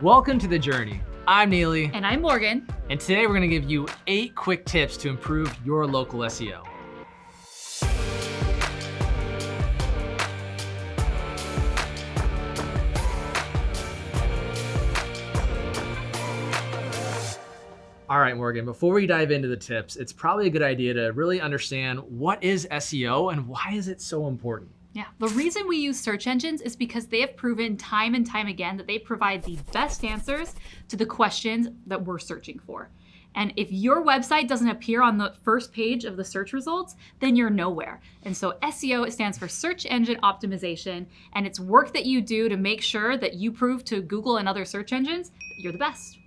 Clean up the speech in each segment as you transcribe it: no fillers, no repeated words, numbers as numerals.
Welcome to The Journey. I'm Neely. And I'm Morgan. And today we're going to give you 8 quick tips to improve your local SEO. All right, Morgan, before we dive into the tips, it's probably a good idea to really understand what is SEO and why is it so important? Yeah, the reason we use search engines is because they have proven time and time again that they provide the best answers to the questions that we're searching for. And if your website doesn't appear on the first page of the search results, then you're nowhere. And so SEO, it stands for search engine optimization, and it's work that you do to make sure that you prove to Google and other search engines that you're the best.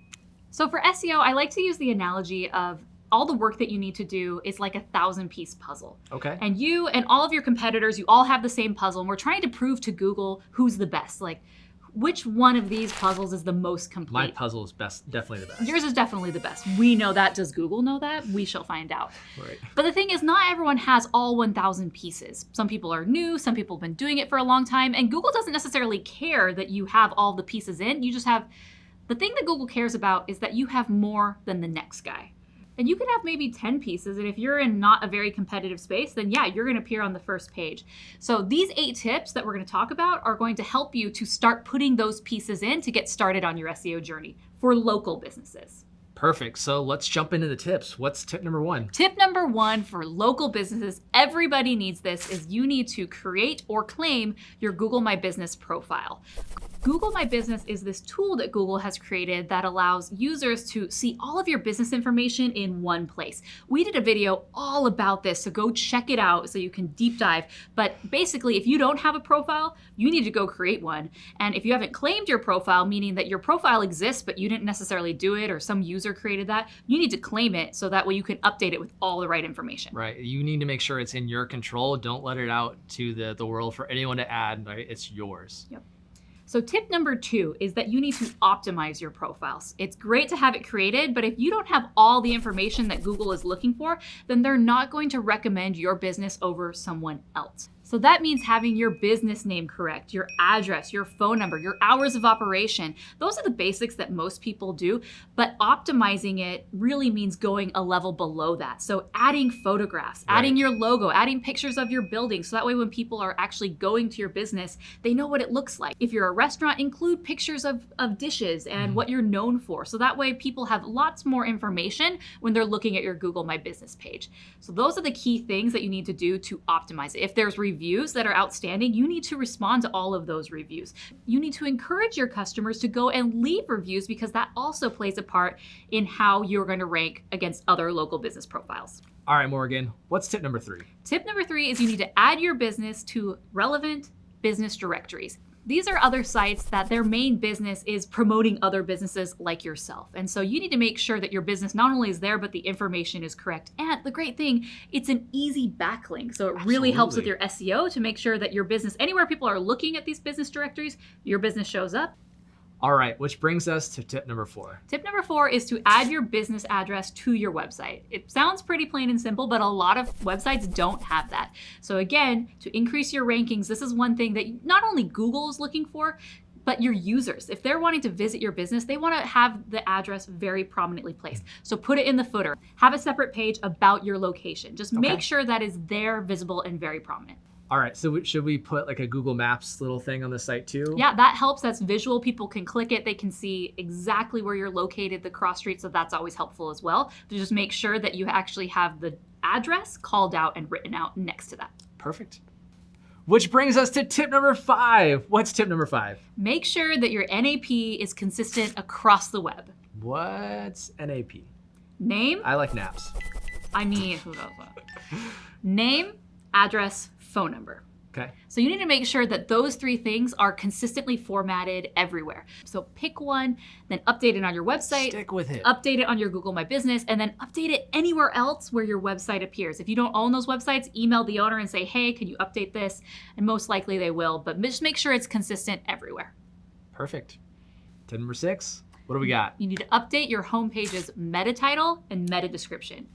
So for SEO, I like to use the analogy of all the work that you need to do is like a 1,000-piece puzzle. Okay. And you and all of your competitors, you all have the same puzzle, and we're trying to prove to Google who's the best. Like, which one of these puzzles is the most complete? My puzzle is definitely the best. Yours is definitely the best. We know that. Does Google know that? We shall find out. Right. But the thing is, not everyone has all 1,000 pieces. Some people are new, some people have been doing it for a long time, and Google doesn't necessarily care that you have all the pieces in. You just have, the thing that Google cares about is that you have more than the next guy. And you could have maybe 10 pieces, and if you're in not a very competitive space, then yeah, you're gonna appear on the first page. So these 8 tips that we're gonna talk about are going to help you to start putting those pieces in to get started on your SEO journey for local businesses. Perfect. So let's jump into the tips. What's tip number 1? Tip number 1 for local businesses, everybody needs this, is you need to create or claim your Google My Business profile. Google My Business is this tool that Google has created that allows users to see all of your business information in one place. We did a video all about this, so go check it out so you can deep dive. But basically, if you don't have a profile, you need to go create one. And if you haven't claimed your profile, meaning that your profile exists, but you didn't necessarily do it or some user created that, you need to claim it so that way you can update it with all the right information. Right. You need to make sure it's in your control. Don't let it out to the world for anyone to add. Right? It's yours. Yep. So tip number 2 is that you need to optimize your profiles. It's great to have it created, but if you don't have all the information that Google is looking for, then they're not going to recommend your business over someone else. So that means having your business name correct, your address, your phone number, your hours of operation. Those are the basics that most people do, but optimizing it really means going a level below that. So adding photographs, adding your logo, adding pictures of your building, so that way when people are actually going to your business, they know what it looks like. If you're a restaurant, include pictures of dishes and what you're known for. So that way people have lots more information when they're looking at your Google My Business page. So those are the key things that you need to do to optimize it. If there's reviews that are outstanding, you need to respond to all of those reviews. You need to encourage your customers to go and leave reviews because that also plays a part in how you're going to rank against other local business profiles. All right, Morgan, what's tip number 3? Tip number 3 is you need to add your business to relevant business directories. These are other sites that their main business is promoting other businesses like yourself. And so you need to make sure that your business not only is there, but the information is correct. And the great thing, it's an easy backlink. So it really helps with your SEO to make sure that your business, anywhere people are looking at these business directories, your business shows up. All right, which brings us to tip number 4. Tip number 4 is to add your business address to your website. It sounds pretty plain and simple, but a lot of websites don't have that. So again, to increase your rankings, this is one thing that not only Google is looking for, but your users. If they're wanting to visit your business, they want to have the address very prominently placed. So put it in the footer. Have a separate page about your location. Just make sure that is there, visible, and very prominent. All right, so should we put like a Google Maps little thing on the site too? Yeah, that helps. That's visual. People can click it. They can see exactly where you're located, the cross street, so that's always helpful as well. To just make sure that you actually have the address called out and written out next to that. Perfect. Which brings us to tip number 5. What's tip number 5? Make sure that your NAP is consistent across the web. What's NAP? Name? I like naps. I mean, who knows what? Name, address, phone number. Okay. So you need to make sure that those 3 things are consistently formatted everywhere. So pick one, then update it on your website. Stick with it. Update it on your Google My Business, and then update it anywhere else where your website appears. If you don't own those websites, email the owner and say, hey, can you update this? And most likely they will, but just make sure it's consistent everywhere. Perfect. Tip number 6, what do we got? You need to update your homepage's meta title and meta description.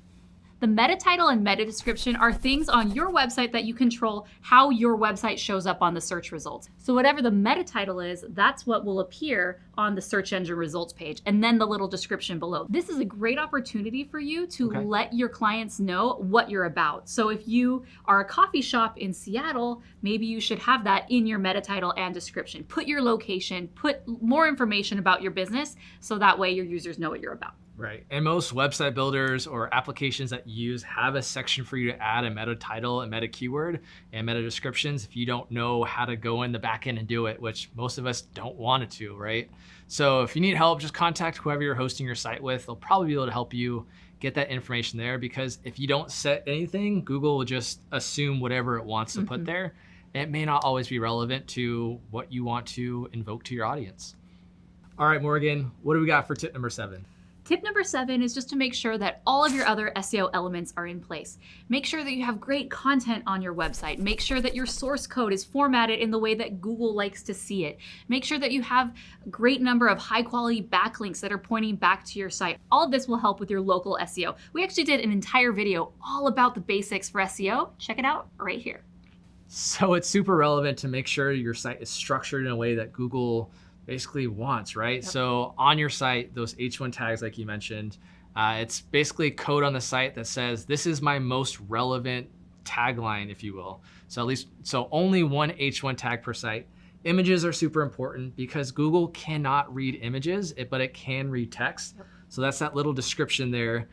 The meta title and meta description are things on your website that you control how your website shows up on the search results. So whatever the meta title is, that's what will appear on the search engine results page, and then the little description below. This is a great opportunity for you to let your clients know what you're about. So if you are a coffee shop in Seattle, maybe you should have that in your meta title and description. Put your location, put more information about your business, so that way your users know what you're about. Right, and most website builders or applications that you use have a section for you to add a meta title, a meta keyword, and meta descriptions if you don't know how to go in the back end and do it, which most of us don't want to, right? So if you need help, just contact whoever you're hosting your site with. They'll probably be able to help you get that information there, because if you don't set anything, Google will just assume whatever it wants to put there. It may not always be relevant to what you want to invoke to your audience. All right, Morgan, what do we got for tip number 7? Tip number 7 is just to make sure that all of your other SEO elements are in place. Make sure that you have great content on your website. Make sure that your source code is formatted in the way that Google likes to see it. Make sure that you have a great number of high quality backlinks that are pointing back to your site. All of this will help with your local SEO. We actually did an entire video all about the basics for SEO. Check it out right here. So it's super relevant to make sure your site is structured in a way that Google basically wants, right? Yep. So on your site, those H1 tags, like you mentioned, it's basically code on the site that says, this is my most relevant tagline, if you will. So only one H1 tag per site. Images are super important because Google cannot read images, but it can read text. Yep. So that's that little description there.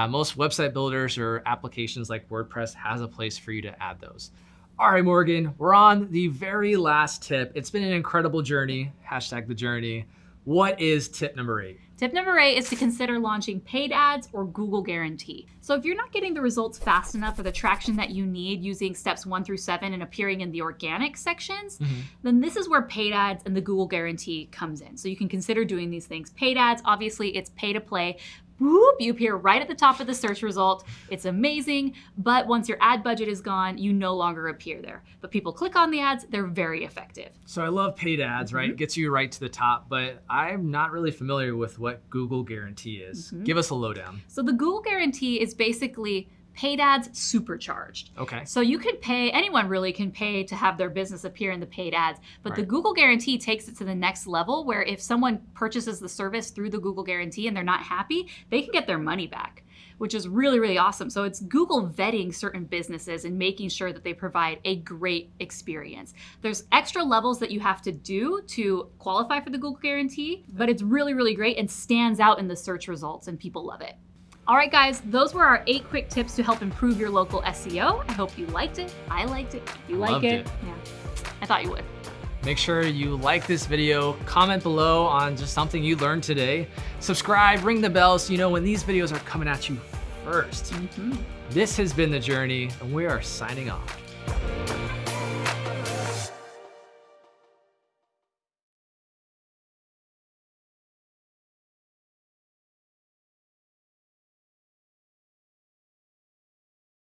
Most website builders or applications like WordPress has a place for you to add those. All right, Morgan, we're on the very last tip. It's been an incredible journey, #the journey. What is tip number 8? Tip number 8 is to consider launching paid ads or Google Guarantee. So if you're not getting the results fast enough or the traction that you need using steps 1 through 7 and appearing in the organic sections, then this is where paid ads and the Google Guarantee comes in. So you can consider doing these things. Paid ads, obviously it's pay to play. Whoop, you appear right at the top of the search result. It's amazing, but once your ad budget is gone, you no longer appear there. But people click on the ads, they're very effective. So I love paid ads, right? It gets you right to the top, but I'm not really familiar with what Google Guarantee is. Give us a lowdown. So the Google Guarantee is basically paid ads supercharged. Okay. So you could pay, anyone really can pay to have their business appear in the paid ads, but the Google Guarantee takes it to the next level where if someone purchases the service through the Google Guarantee and they're not happy, they can get their money back, which is really, really awesome. So it's Google vetting certain businesses and making sure that they provide a great experience. There's extra levels that you have to do to qualify for the Google Guarantee, but it's really, really great and stands out in the search results and people love it. All right, guys, those were our 8 quick tips to help improve your local SEO. I hope you liked it. I liked it. You like it? Yeah, I thought you would. Make sure you like this video, comment below on just something you learned today. Subscribe, ring the bell so you know when these videos are coming at you first. This has been The Journey, and we are signing off.